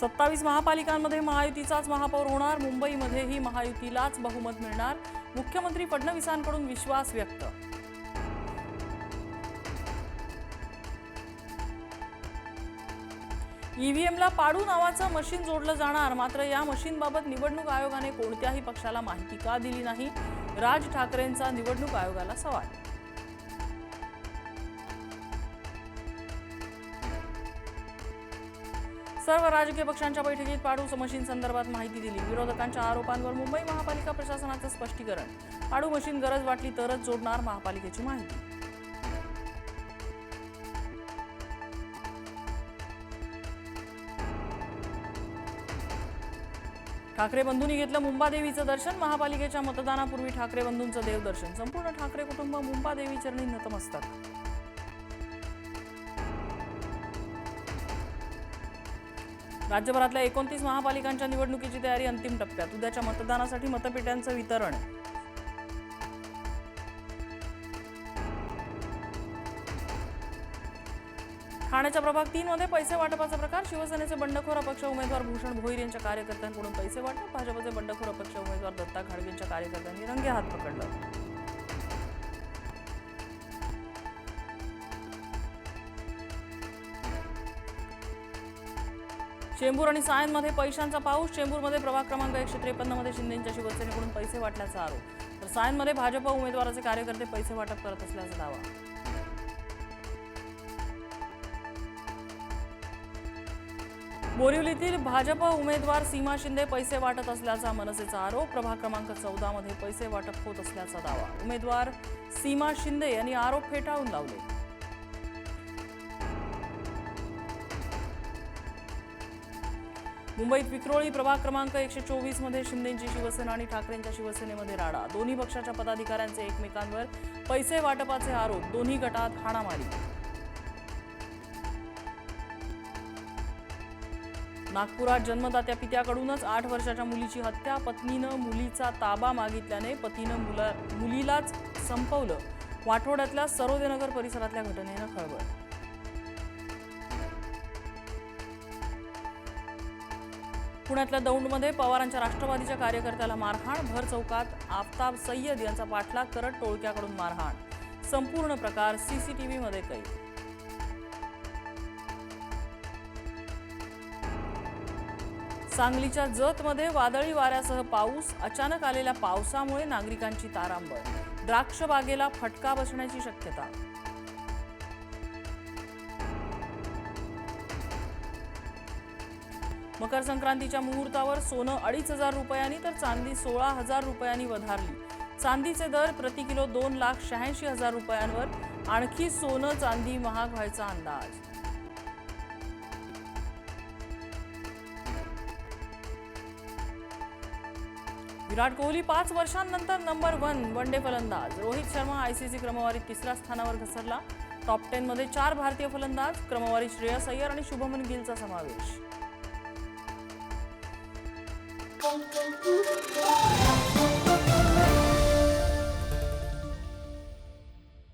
27 महापालिकांमध्ये महायुतीचाच महापौर होणार। मुंबईमध्येही महायुतीलाच बहुमत मिळणार। मुख्यमंत्री फडणवीसांकडून विश्वास व्यक्त। ईव्हीएमला पाडू नावाचं मशीन जोडलं जाणार, मात्र या मशीनबाबत निवडणूक आयोगाने कोणत्याही पक्षाला माहिती का दिली नाही? राज ठाकरेंचा निवडणूक आयोगाला सवाल। सर्व राजकीय पक्षांच्या बैठकीत पाडू मशीन संदर्भात माहिती दिली। विरोधकांच्या आरोपांवर मुंबई महापालिका प्रशासनाचं स्पष्टीकरण। पाडू मशीन गरज वाटली तरच जोडणार, महापालिकेची माहिती। ठाकरे बंधूंनी घेतलं मुंबादेवीचं दर्शन। महापालिकेच्या मतदानापूर्वी ठाकरे बंधूंचं देवदर्शन। संपूर्ण ठाकरे कुटुंब मुंबादेवी चरणी नतमस्तक। राज्यभरातल्या 29 महापालिकांच्या निवडणुकीची तयारी अंतिम टप्प्यात। उद्याच्या मतदानासाठी मतपेट्यांचं वितरण। ठाण्याच्या प्रभाग 3 मध्ये पैसे वाटपाचा प्रकार। शिवसेनेचे बंडखोर अपक्ष उमेदवार भूषण भोईर यांच्या कार्यकर्त्यांकडून पैसे वाटप। भाजपचे बंडखोर अपक्ष उमेदवार दत्ता घाडगेंच्या कार्यकर्त्यांनी रंगेहात पकडलं। चेंबूर आणि सायनमध्ये पैशांचा पाऊस। चेंबूरमध्ये प्रभाग क्रमांक 153 मध्ये शिंदेंच्या शिवसेनेकडून पैसे वाटल्याचा आरोप, तर सायनमध्ये भाजप उमेदवाराचे कार्यकर्ते पैसे वाटप करत असल्याचा दावा। बोरिवलीतील भाजप उमेदवार सीमा शिंदे पैसे वाटत असल्याचा मनसेचा आरोप। प्रभाग क्रमांक 14 मध्ये पैसे वाटप होत असल्याचा दावा। उमेदवार सीमा शिंदे यांनी आरोप फेटाळून लावले। मुंबईत विक्रोळी प्रभाग क्रमांक 124 मध्ये शिंदेंची शिवसेना आणि ठाकरेंच्या शिवसेनेमध्ये राडा। दोन्ही पक्षाच्या पदाधिकाऱ्यांचे एकमेकांवर पैसे वाटपाचे आरोप। दोन्ही गटात हाणामारी। नागपुरात जन्मदात्या पित्याकडूनच 8 वर्षाच्या मुलीची हत्या। पत्नीनं मुलीचा ताबा मागितल्याने पतीनं मुलीलाच संपवलं। वाठोड्यातल्या सरोदेनगर परिसरातल्या घटनेनं खळबळ। पुण्यातल्या दौंडमध्ये पवारांच्या राष्ट्रवादीच्या कार्यकर्त्याला मारहाण। भर चौकात आफताब सय्यद यांचा पाठलाग करत टोळक्याकडून मारहाण। संपूर्ण प्रकार सीसीटीव्हीमध्ये कैद। सांगलीच्या जतमध्ये वादळी वाऱ्यासह पाऊस। अचानक आलेल्या पावसामुळे नागरिकांची तारांबळ। द्राक्ष बागेला फटका बसण्याची शक्यता। मकर संक्रांतीच्या मुहूर्तावर सोनं 2,500 रुपयांनी तर चांदी 16,000 रुपयांनी वधारली। चांदीचे दर प्रति किलो 2,86,000 रुपयांवर। आणखी सोनं चांदी महाग व्हायचा अंदाज। विराट कोहली 5 वर्षांनंतर नंबर 1 वनडे फलंदाज। रोहित शर्मा आयसीसी क्रमवारीत 3ऱ्या स्थानावर घसरला। टॉप 10 मध्ये 4 भारतीय फलंदाज। क्रमवारीत श्रेयस अय्यर आणि शुभमन गिलचा समावेश। Thank you.